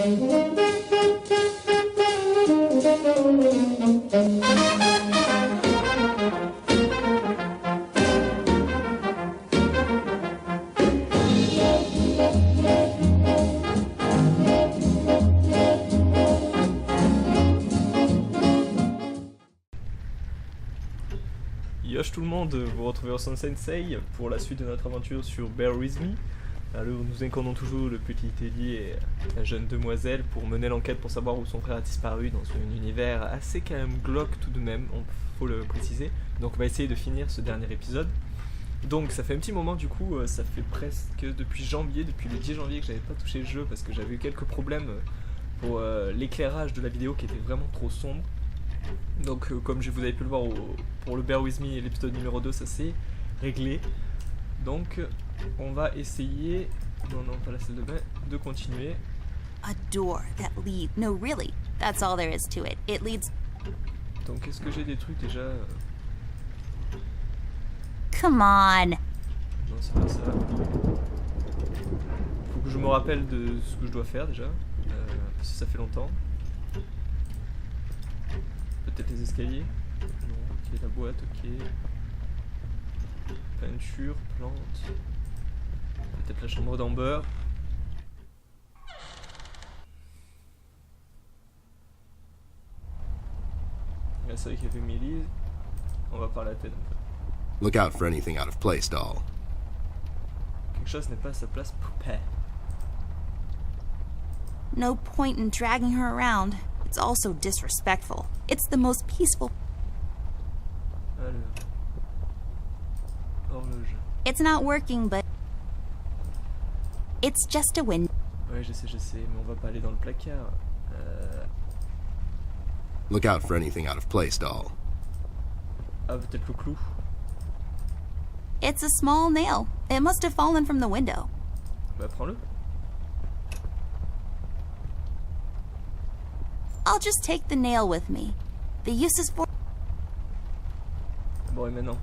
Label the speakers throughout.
Speaker 1: Yosh tout le monde, vous retrouvez OursonSensei pour la suite de notre aventure sur Bear With Me. Alors nous incarnons toujours le petit Teddy et la jeune demoiselle pour mener l'enquête pour savoir où son frère a disparu dans un univers assez quand même glauque tout de même, faut le préciser. Donc on va essayer de finir ce dernier épisode. Donc ça fait un petit moment du coup, ça fait presque depuis le 10 janvier que j'avais pas touché le jeu parce que j'avais eu quelques problèmes pour l'éclairage de la vidéo qui était vraiment trop sombre. Donc comme vous avez pu le voir pour le Bear With Me et l'épisode numéro 2, ça s'est réglé. Donc on va essayer, non pas la salle de bain, de continuer.
Speaker 2: A door that leads, no really, that's all there is to it. It leads.
Speaker 1: Donc est-ce que j'ai des trucs déjà
Speaker 2: Come on.
Speaker 1: Non, c'est pas ça. Faut que je me rappelle de ce que je dois faire déjà, parce que ça fait longtemps. Peut-être les escaliers. Non, ok, la boîte, ok. Peinture, plante. Peut-être la chambre d'Amber. Il y a ça qui a fait Millie. On va par la tête un peu.
Speaker 3: Look out for anything out of place, doll.
Speaker 1: Quelque chose n'est pas à sa place, poupée.
Speaker 2: No point in dragging her around. It's also disrespectful. It's the most peaceful.
Speaker 1: Alors. Horloge.
Speaker 2: It's not working, but it's just a window.
Speaker 1: Ouais, je sais, mais on va pas aller dans le placard.
Speaker 3: Look out for anything out of place, doll.
Speaker 1: Ah, peut-être le clou.
Speaker 2: It's a small nail. It must have fallen from the window.
Speaker 1: Bah, prends-le.
Speaker 2: I'll just take the nail with me. The use is for.
Speaker 1: Bon, et maintenant?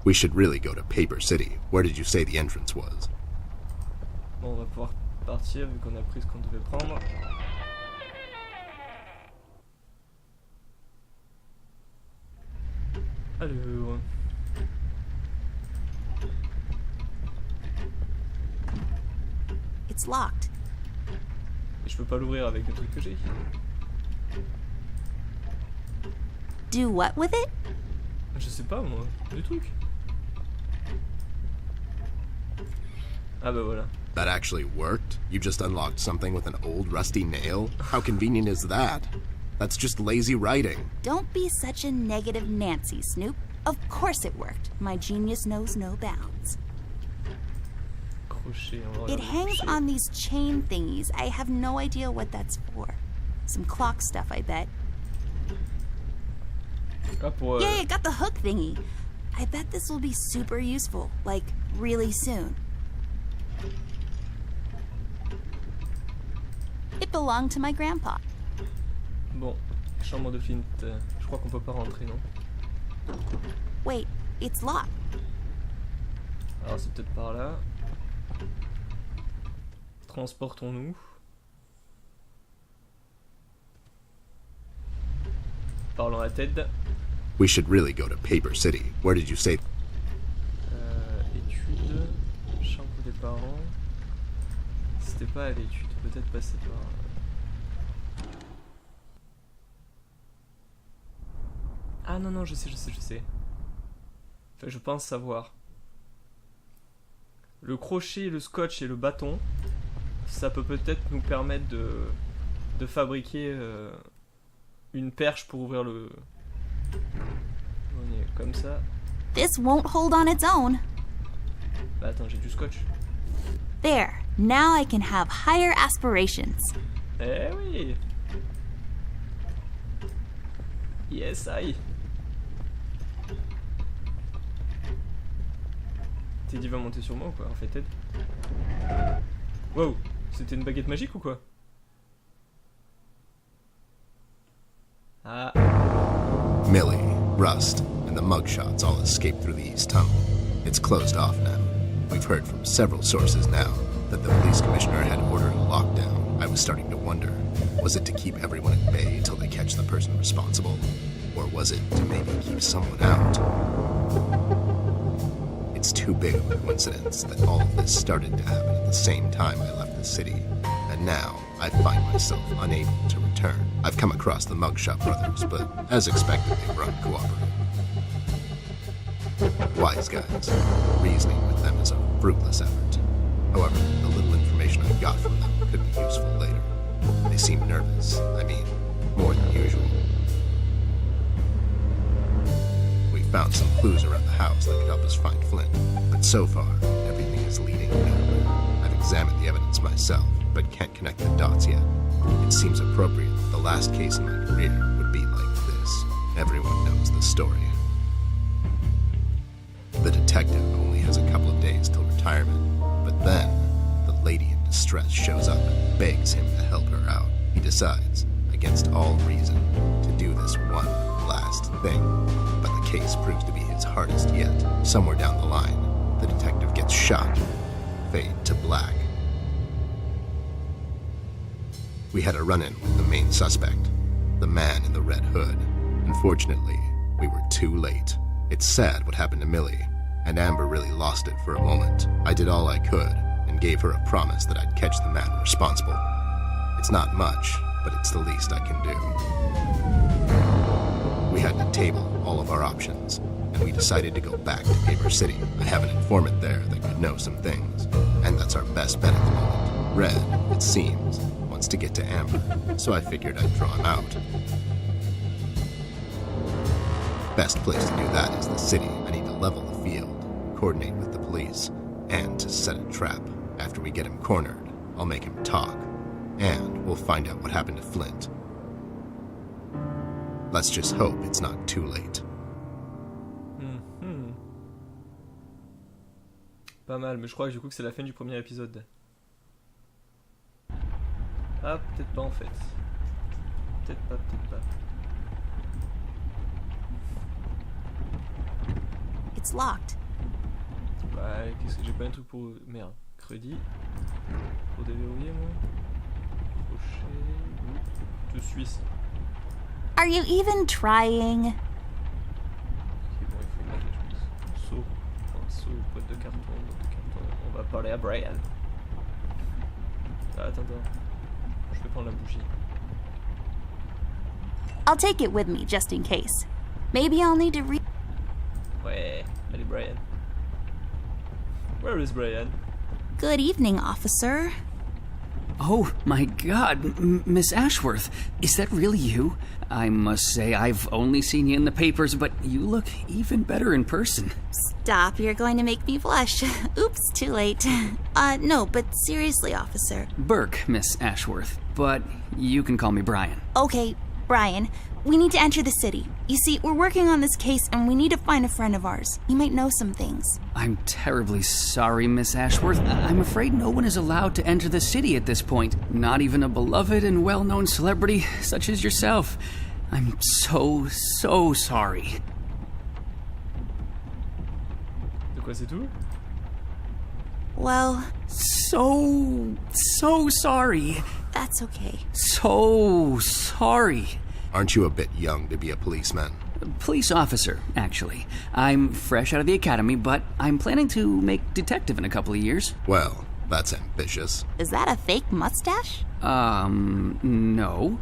Speaker 3: We should really go to Paper City. Where did you say the entrance was?
Speaker 1: Bon, on va pouvoir partir vu qu'on a pris ce qu'on devait prendre. Alors...
Speaker 2: It's locked.
Speaker 1: Et je peux pas l'ouvrir avec le truc que j'ai.
Speaker 2: Do what with it?
Speaker 1: Je sais pas moi, du truc. Ah bah voilà.
Speaker 3: That actually worked? You just unlocked something with an old rusty nail? How convenient is that? That's just lazy writing.
Speaker 2: Don't be such a negative Nancy, Snoop. Of course it worked. My genius knows no bounds.
Speaker 1: Crochet, on va
Speaker 2: It hangs
Speaker 1: crochet.
Speaker 2: on these chain thingies. I have no idea what that's for. Some clock stuff, I bet.
Speaker 1: Ah, pour...
Speaker 2: Yay, I got the hook thingy. I bet this will be super useful, like, really soon. It belonged to my grandpa.
Speaker 1: Bon, chambre de Flint. Je crois qu'on peut pas rentrer, non?
Speaker 2: Wait, it's locked.
Speaker 1: Alors c'est peut-être par là. Transportons-nous. Parlons à Ted.
Speaker 3: We should really go to Paper City. Where did you say?
Speaker 1: Études. Chambre des parents. C'était pas à l'étude. Peut-être passer par... Ah non, je sais. Enfin, je pense savoir. Le crochet, le scotch et le bâton, ça peut peut-être nous permettre de fabriquer une perche pour ouvrir le... On est comme ça.
Speaker 2: This won't hold on its own.
Speaker 1: Bah attends, j'ai du scotch.
Speaker 2: There, now I can have higher aspirations.
Speaker 1: Eh oui. Yes, I. Teddy va monter sur moi ou quoi? En fait, Ted. Wow, c'était une baguette magique ou quoi? Ah.
Speaker 3: Millie, Rust, and the mugshots all escaped through the east tunnel. It's closed off now. We've heard from several sources now that the police commissioner had ordered a lockdown I was starting to wonder, was it to keep everyone at bay till they catch the person responsible? Or was it to maybe keep someone out? It's too big of a coincidence that all of this started to happen at the same time I left the city, and now I find myself unable to return. I've come across the Mugshot brothers, but as expected, they were uncooperative. Wise guys. Reasoning with them is a fruitless effort. However, the little information I got from them could be useful later. They seem nervous. I mean, more than usual. We found some clues around the house that could help us find Flint, but so far, everything is leading nowhere. I've examined the evidence myself, but can't connect the dots yet. It seems appropriate that the last case in my career would be like this. Everyone knows the story. The detective only has a couple of days till retirement, but then the lady in distress shows up and begs him to help her out. He decides, against all reason, to do this one last thing, but the case proves to be his hardest yet. Somewhere down the line, the detective gets shot. Fade to black. We had a run-in with the main suspect, the man in the red hood. Unfortunately, we were too late. It's sad what happened to Millie, and Amber really lost it for a moment. I did all I could, and gave her a promise that I'd catch the man responsible. It's not much, but it's the least I can do. We had to table all of our options, and we decided to go back to Paper City. I have an informant there that could know some things, and that's our best bet at the moment. Red, it seems, wants to get to Amber, so I figured I'd draw him out. Best place to do that is the city. I need to level the field, coordinate with the police, and to set a trap. After we get him cornered, I'll make him talk, and we'll find out what happened to Flint. Let's just hope it's not too late.
Speaker 1: Pas mal, mais je crois que du coup que c'est la fin du premier épisode. Ah, peut-être pas en fait. Peut-être pas, peut-être pas.
Speaker 2: It's locked.
Speaker 1: Bah, qu'est-ce que j'ai pas un truc pour... Merde, crédit. Pour déverrouiller, moi. Crochet... Je suis...
Speaker 2: Are you even trying?
Speaker 1: Ok, bon, il faut mettre, je pense. Saut. Enfin, saut, boîte de carton, On va parler à Brian. Ah, attends. Je vais prendre la bougie.
Speaker 2: I'll take it with me just in case. Maybe I'll need to
Speaker 1: Ouais, allez Brian. Where is Brian?
Speaker 2: Good evening, officer.
Speaker 4: Oh, my God, Miss Ashworth, is that really you? I must say, I've only seen you in the papers, but you look even better in person.
Speaker 2: Stop, you're going to make me blush. Oops, too late. No, but seriously, officer.
Speaker 4: Burke, Miss Ashworth, but you can call me Brian.
Speaker 2: Okay, Brian, we need to enter the city. You see, we're working on this case and we need to find a friend of ours. He might know some things.
Speaker 4: I'm terribly sorry, Miss Ashworth. I'm afraid no one is allowed to enter the city at this point. Not even a beloved and well-known celebrity such as yourself. I'm so sorry.
Speaker 1: De quoi c'est tout?
Speaker 2: Well...
Speaker 4: So sorry.
Speaker 2: That's okay.
Speaker 4: So sorry.
Speaker 3: Aren't you a bit young to be a policeman?
Speaker 4: Police officer, actually. I'm fresh out of the academy, but I'm planning to make detective in a couple of years.
Speaker 3: Well, that's ambitious.
Speaker 2: Is that a fake mustache?
Speaker 4: No.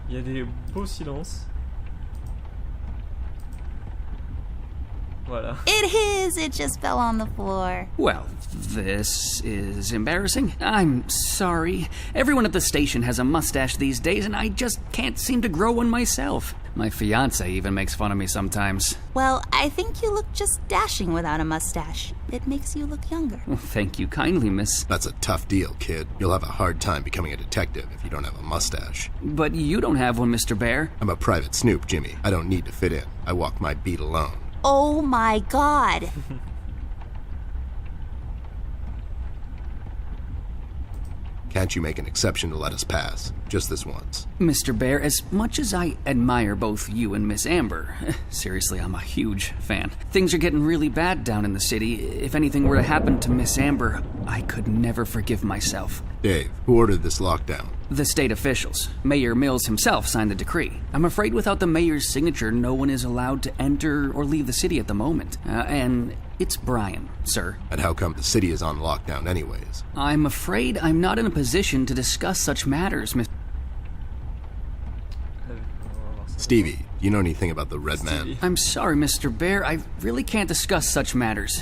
Speaker 1: Il y a des beaux silences. Voilà.
Speaker 2: It is! It just fell on the floor.
Speaker 4: Well, this is embarrassing. I'm sorry. Everyone at the station has a mustache these days, and I just can't seem to grow one myself. My fiancé even makes fun of me sometimes.
Speaker 2: Well, I think you look just dashing without a mustache. It makes you look younger.
Speaker 4: Well, thank you kindly, miss.
Speaker 3: That's a tough deal, kid. You'll have a hard time becoming a detective if you don't have a mustache.
Speaker 4: But you don't have one, Mr. Bear.
Speaker 3: I'm a private snoop, Jimmy. I don't need to fit in. I walk my beat alone.
Speaker 2: Oh my God.
Speaker 3: Can't you make an exception to let us pass? Just this once.
Speaker 4: Mr. Bear, as much as I admire both you and Miss Amber, seriously, I'm a huge fan. Things are getting really bad down in the city. If anything were to happen to Miss Amber, I could never forgive myself.
Speaker 3: Dave, who ordered this lockdown?
Speaker 4: The state officials. Mayor Mills himself signed the decree. I'm afraid without the mayor's signature, no one is allowed to enter or leave the city at the moment. And it's Brian, sir.
Speaker 3: And how come the city is on lockdown anyways?
Speaker 4: I'm afraid I'm not in a position to discuss such matters, Miss...
Speaker 3: Stevie, do you know anything about the Red Man?
Speaker 4: I'm sorry, Mr. Bear. I really can't discuss such matters.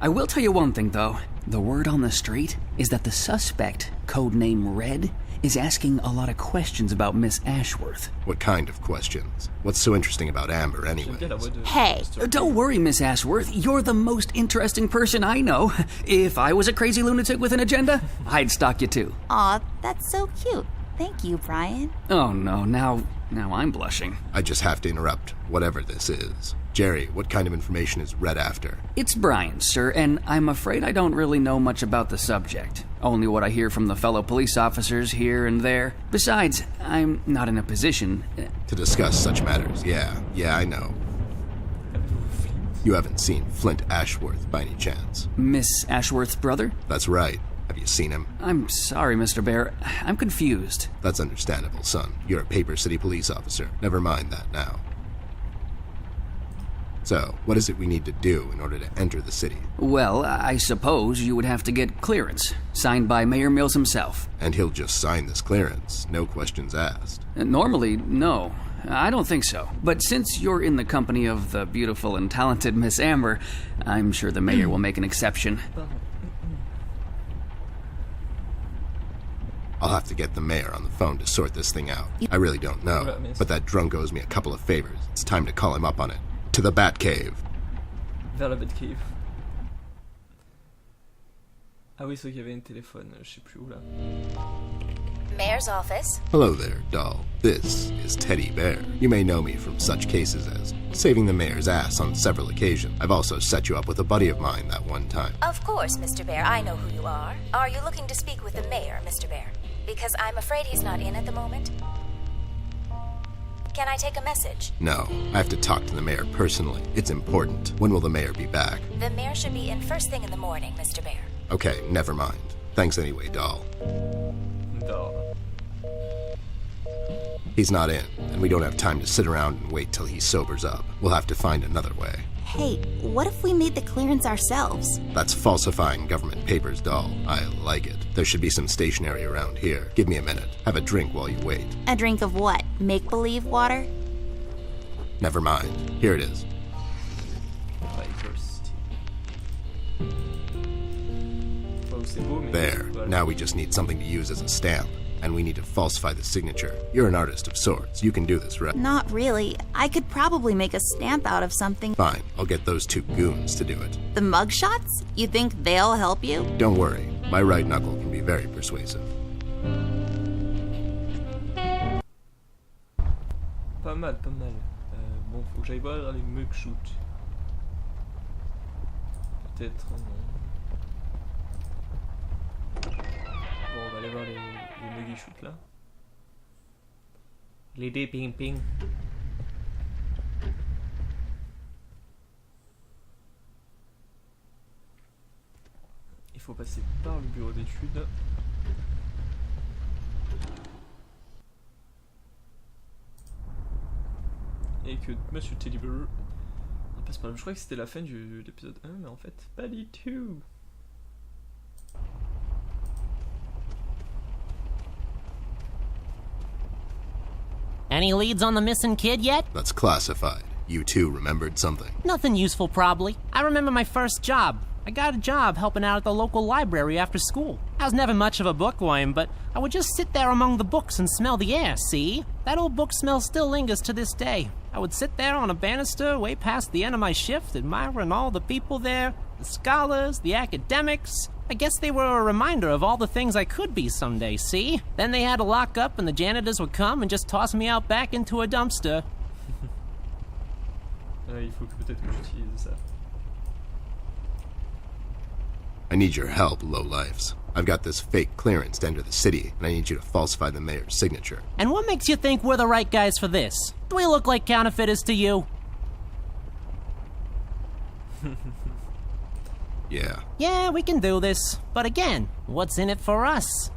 Speaker 4: I will tell you one thing, though. The word on the street is that the suspect, codename Red, is asking a lot of questions about Miss Ashworth.
Speaker 3: What kind of questions? What's so interesting about Amber anyways?
Speaker 2: Hey.
Speaker 4: Don't worry, Miss Ashworth. You're the most interesting person I know. If I was a crazy lunatic with an agenda, I'd stalk you too.
Speaker 2: Aw, that's so cute. Thank you, Brian.
Speaker 4: Oh no, now I'm blushing.
Speaker 3: I just have to interrupt, whatever this is. Jerry, what kind of information is Red after?
Speaker 4: It's Brian, sir, and I'm afraid I don't really know much about the subject. Only what I hear from the fellow police officers here and there. Besides, I'm not in a position...
Speaker 3: To discuss such matters, yeah, I know. You haven't seen Flint Ashworth by any chance?
Speaker 4: Miss Ashworth's brother?
Speaker 3: That's right. Have you seen him?
Speaker 4: I'm sorry, Mr. Bear. I'm confused.
Speaker 3: That's understandable, son. You're a Paper City police officer. Never mind that now. So, what is it we need to do in order to enter the city?
Speaker 4: Well, I suppose you would have to get clearance, signed by Mayor Mills himself.
Speaker 3: And he'll just sign this clearance, no questions asked.
Speaker 4: Normally, no. I don't think so. But since you're in the company of the beautiful and talented Miss Amber, I'm sure the mayor will make an exception.
Speaker 3: I'll have to get the mayor on the phone to sort this thing out. I really don't know, but that drunk owes me a couple of favors. It's time to call him up on it. To the Batcave.
Speaker 1: Vers la Batcave. Ah oui, c'est qu'il y avait un téléphone, je sais plus où là.
Speaker 2: Mayor's office.
Speaker 3: Hello there, doll. This is Teddy Bear. You may know me from such cases as saving the mayor's ass on several occasions. I've also set you up with a buddy of mine that one time.
Speaker 5: Of course, Mr. Bear, I know who you are. Are you looking to speak with the mayor, Mr. Bear? Because I'm afraid he's not in at the moment. Can I take a message?
Speaker 3: No, I have to talk to the mayor personally. It's important. When will the mayor be back?
Speaker 5: The mayor should be in first thing in the morning, Mr. Bear.
Speaker 3: Okay, never mind. Thanks anyway, doll.
Speaker 1: Doll.
Speaker 3: He's not in, and we don't have time to sit around and wait till he sobers up. We'll have to find another way.
Speaker 2: Hey, what if we made the clearance ourselves?
Speaker 3: That's falsifying government papers, doll. I like it. There should be some stationery around here. Give me a minute. Have a drink while you wait.
Speaker 2: A drink of what? Make-believe water?
Speaker 3: Never mind. Here it is. There. Now we just need something to use as a stamp. And we need to falsify the signature. You're an artist of sorts. You can do this, right?
Speaker 2: Not really. I could probably make a stamp out of something.
Speaker 3: Fine. I'll get those two goons to do it.
Speaker 2: The mugshots? You think they'll help you?
Speaker 3: Don't worry. My right knuckle can be very persuasive.
Speaker 1: Pas mal, pas mal. Bon, faut que j'aille voir les mugshots. Peut-être non. Bon, on va aller voir les muggy shoots là. Les dés ping ping. Il faut passer par le bureau d'études. Et que Monsieur Teddy Bear on passe par là. Je crois que c'était la fin de l'épisode 1, mais en fait, pas du tout.
Speaker 6: Any leads on the missing kid yet?
Speaker 3: That's classified. You two remembered something.
Speaker 6: Nothing useful, probably. I remember my first job. I got a job helping out at the local library after school. I was never much of a bookworm, but I would just sit there among the books and smell the air, see? That old book smell still lingers to this day. I would sit there on a banister way past the end of my shift, admiring all the people there, the scholars, the academics. I guess they were a reminder of all the things I could be someday, see? Then they had to lock up and the janitors would come and just toss me out back into a dumpster.
Speaker 1: Il faut que peut-être que j'utilise ça.
Speaker 3: I need your help, lowlifes. I've got this fake clearance to enter the city, and I need you to falsify the mayor's signature.
Speaker 6: And what makes you think we're the right guys for this? Do we look like counterfeiters to you?
Speaker 3: Yeah.
Speaker 6: Yeah, we can do this. But again, what's in it for us?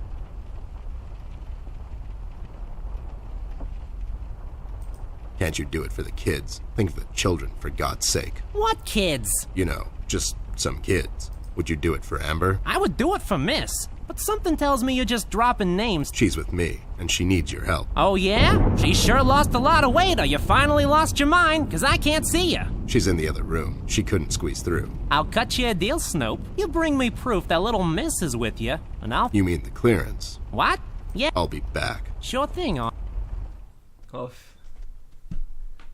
Speaker 3: Can't you do it for the kids? Think of the children, for God's sake.
Speaker 6: What kids?
Speaker 3: You know, just some kids. Would you do it for Amber?
Speaker 6: I would do it for Miss. But something tells me you're just dropping names.
Speaker 3: She's with me, and she needs your help.
Speaker 6: Oh, yeah? She sure lost a lot of weight, or you finally lost your mind, 'cause I can't see you.
Speaker 3: She's in the other room. She couldn't squeeze through.
Speaker 6: I'll cut you a deal, Snoop. You bring me proof that little Miss is with you, and I'll...
Speaker 3: You mean the clearance?
Speaker 6: What? Yeah,
Speaker 3: I'll be back.
Speaker 6: sure thing.
Speaker 1: Oh.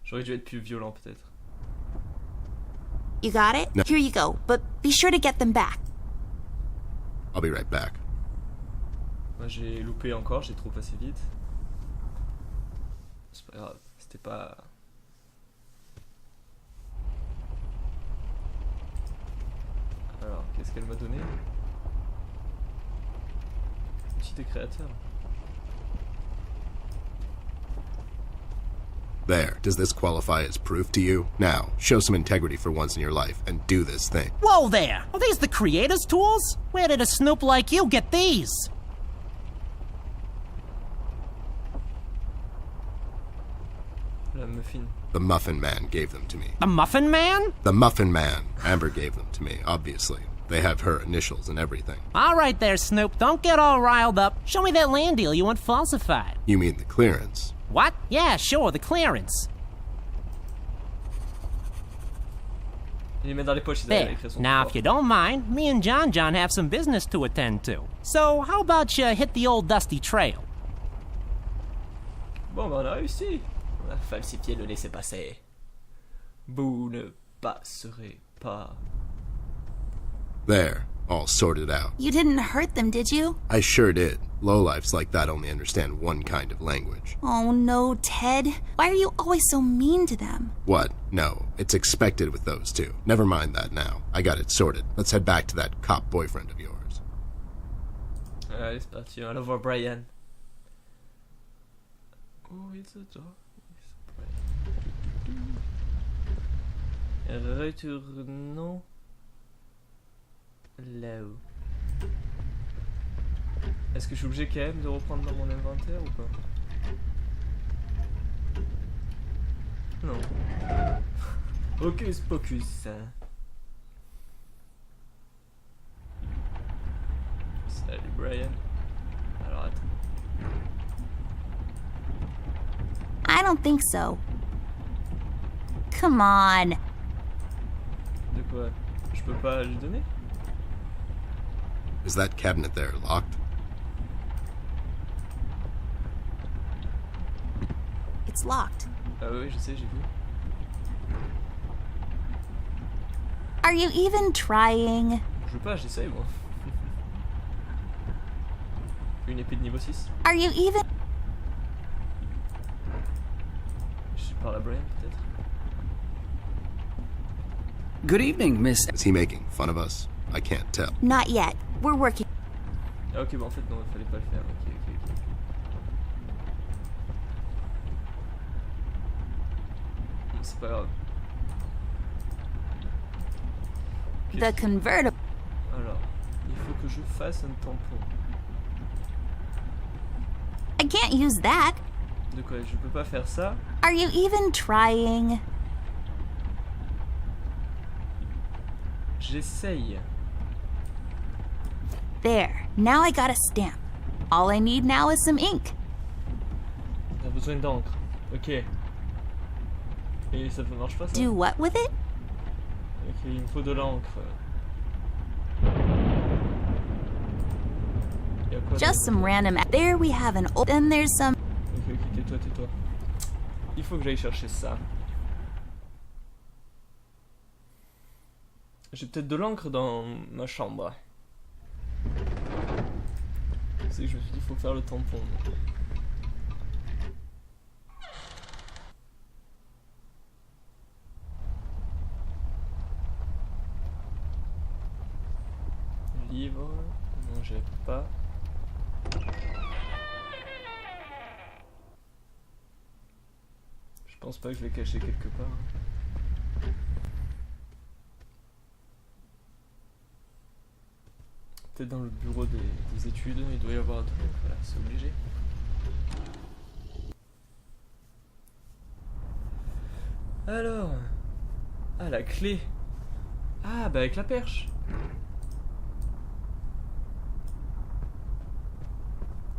Speaker 1: J'aurais dû être plus violent peut-être.
Speaker 2: You got it?
Speaker 3: No.
Speaker 2: Here you go, but be sure to get them back.
Speaker 3: I'll be right back.
Speaker 1: Moi j'ai loupé encore, j'ai trop passé vite. C'est pas grave, c'était pas... Alors, qu'est-ce qu'elle m'a donné? Outil de créateur.
Speaker 3: There. Does this qualify as proof to you? Now, show some integrity for once in your life and do this thing.
Speaker 6: Whoa there! Are these the creator's tools? Where did a Snoop like you get these?
Speaker 1: La muffin.
Speaker 3: The Muffin Man gave them to me.
Speaker 6: The Muffin Man?
Speaker 3: The Muffin Man. Amber gave them to me, obviously. They have her initials and everything.
Speaker 6: All right there, Snoop. Don't get all riled up. Show me that land deal you want falsified.
Speaker 3: You mean the clearance?
Speaker 6: What? Yeah, sure, the clearance.
Speaker 1: Il les met dans les poches, il a
Speaker 6: There.
Speaker 1: écrit son
Speaker 6: Now,
Speaker 1: nom.
Speaker 6: if you don't mind, me and John have some business to attend to. So, how about you hit the old dusty trail?
Speaker 1: Bon, bah on a réussi. On a falsifié le laissez-passer. Vous ne passerez pas.
Speaker 3: There. All sorted out.
Speaker 2: You didn't hurt them, did you?
Speaker 3: I sure did. Lowlifes like that only understand one kind of language.
Speaker 2: Oh no, Ted. Why are you always so mean to them?
Speaker 3: What? No, it's expected with those two. Never mind that now. I got it sorted. Let's head back to that cop boyfriend of yours.
Speaker 1: Allez, c'est parti, on va voir Brian. Oh, it's a dog. Retournons là-haut. Est-ce que je suis obligé quand même de reprendre dans mon inventaire ou pas? Non. Hocus pocus. Salut Brian. Alors attends.
Speaker 2: I don't think so. Come on.
Speaker 1: De quoi? Je peux pas lui donner?
Speaker 3: Is that cabinet there locked?
Speaker 2: It's locked.
Speaker 1: Ah oui, je sais, j'ai vu.
Speaker 2: Are you even trying?
Speaker 1: Je veux pas, j'essaye moi. Une épée de niveau 6.
Speaker 2: Are you even...
Speaker 1: Je parle à Brian peut-être.
Speaker 4: Good evening, Miss.
Speaker 3: Is he making fun of us? I can't tell.
Speaker 2: Not yet. We're working.
Speaker 1: Ah ok, bon en fait non, il fallait pas le faire. Ok. Bon, c'est pas grave.
Speaker 2: The convertible.
Speaker 1: Alors, il faut que je fasse un tampon.
Speaker 2: I can't use that.
Speaker 1: De quoi? Je peux pas faire ça?
Speaker 2: Are you even trying?
Speaker 1: J'essaye.
Speaker 2: There. Now I got a stamp. All I need now is some ink.
Speaker 1: T'as besoin d'encre. Ok. Et ça ne marche pas ça?
Speaker 2: Do what with it?
Speaker 1: Ok, il me faut de l'encre. Y a quoi
Speaker 2: Just
Speaker 1: d'autre?
Speaker 2: some random... There we have an old... Then there's some...
Speaker 1: Ok, tais-toi, tais-toi. Il faut que j'aille chercher ça. J'ai peut-être de l'encre dans ma chambre. C'est que je me suis dit, il faut faire le tampon. Livre. Non, j'ai pas. Je pense pas que je l'ai caché quelque part. Peut-être dans le bureau des études, il doit y avoir... Voilà, c'est obligé. Alors... Ah, la clé. Ah, bah avec la perche.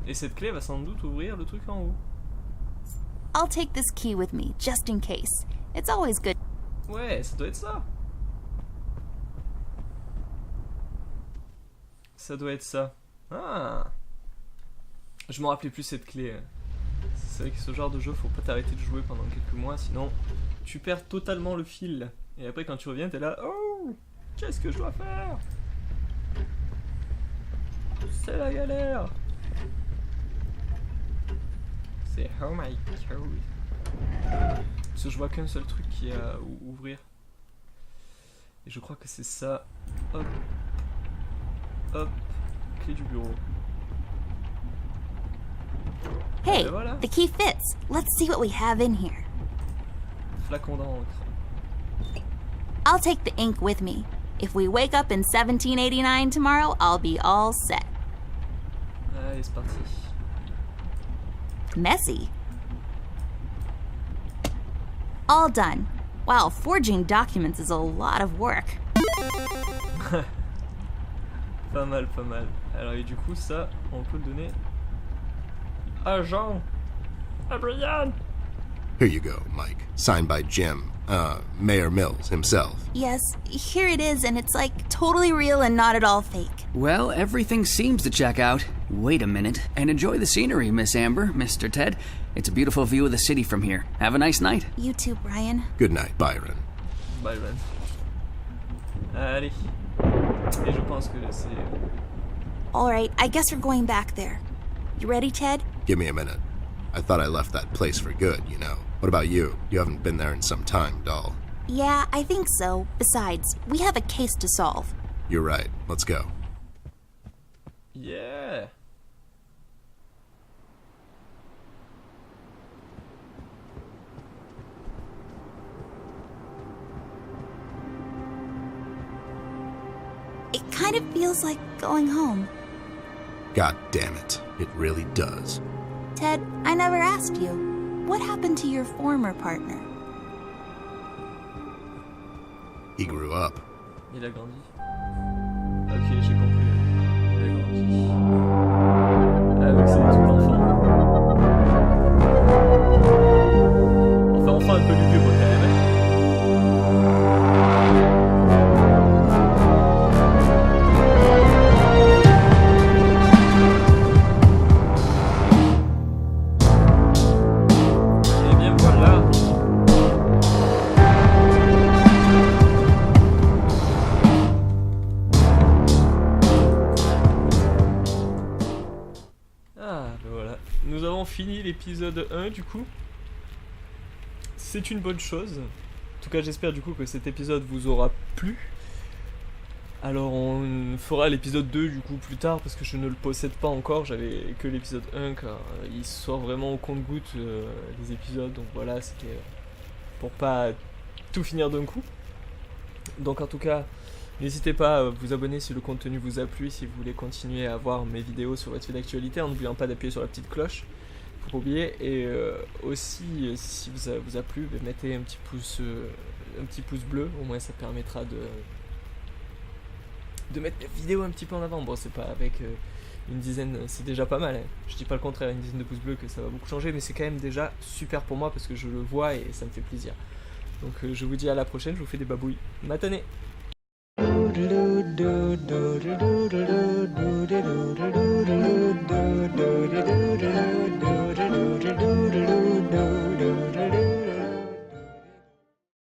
Speaker 1: Et cette clé va sans doute ouvrir le truc en haut.
Speaker 2: I'll take this key with me, just in case. It's always good.
Speaker 1: Ouais, ça doit être ça. Ça doit être ça. Ah. Je me rappelais plus cette clé. C'est vrai que ce genre de jeu, faut pas t'arrêter de jouer pendant quelques mois, sinon tu perds totalement le fil. Et après quand tu reviens, t'es là, oh, qu'est-ce que je dois faire? C'est la galère. C'est oh my god. Parce que je vois qu'un seul truc qui est à ouvrir. Et je crois que c'est ça. Hop. Hop. Clé du bureau.
Speaker 2: Hey,
Speaker 1: Et voilà.
Speaker 2: the key fits. Let's see what we have in here.
Speaker 1: Flacon d'encre.
Speaker 2: I'll take the ink with me. If we wake up in 1789 tomorrow, I'll be all set.
Speaker 1: Allez, c'est parti.
Speaker 2: Messy. All done. Wow, forging documents is a lot of work.
Speaker 1: Pas mal, pas mal. Alors, et du coup, ça, on peut le donner à Jean. À Brian.
Speaker 3: Here you go, Mike. Signed by Jim, Mayor Mills himself.
Speaker 2: Yes, here it is, and it's like totally real and not at all fake.
Speaker 4: Well, everything seems to check out. Wait a minute, and enjoy the scenery, Miss Amber, Mr. Ted. It's a beautiful view of the city from here. Have a nice night.
Speaker 2: You too, Brian.
Speaker 3: Good night, Byron.
Speaker 1: Byron. Allez. Et je pense que c'est...
Speaker 2: Alright, I guess we're going back there. You ready, Ted?
Speaker 3: Give me a minute. I thought I left that place for good, you know. What about you? You haven't been there in some time, doll.
Speaker 2: Yeah, I think so. Besides, we have a case to solve.
Speaker 3: You're right. Let's go.
Speaker 1: Yeah.
Speaker 2: It kind of feels like going home.
Speaker 3: God damn it. It really does.
Speaker 2: Ted, I never asked you. What happened to your former partner?
Speaker 3: He grew up.
Speaker 1: Il a grandi. Ok, j'ai compris. Il a grandi. Avec ses tout enfants. On fait enfin un peu lugubre quand même. Et bien voilà. Nous avons fini l'épisode 1 du coup. C'est une bonne chose. En tout cas j'espère du coup que cet épisode vous aura plu. Alors on fera l'épisode 2 du coup plus tard parce que je ne le possède pas encore. J'avais que l'épisode 1 car il sort vraiment au compte-gouttes les épisodes. Donc voilà, c'était pour pas tout finir d'un coup. Donc en tout cas, n'hésitez pas à vous abonner si le contenu vous a plu, si vous voulez continuer à voir mes vidéos sur votre fil d'actualité, en n'oubliant pas d'appuyer sur la petite cloche, faut pas oublier. Et aussi, si vous a plu, mettez un petit pouce bleu, au moins ça permettra de mettre la vidéo un petit peu en avant. Bon, c'est pas avec une dizaine, c'est déjà pas mal, hein. Je dis pas le contraire, une dizaine de pouces bleus que ça va beaucoup changer, mais c'est quand même déjà super pour moi parce que je le vois et ça me fait plaisir. Donc je vous dis à la prochaine, je vous fais des babouilles. Matanée. Do do do do do do do do do do do do do do do do do.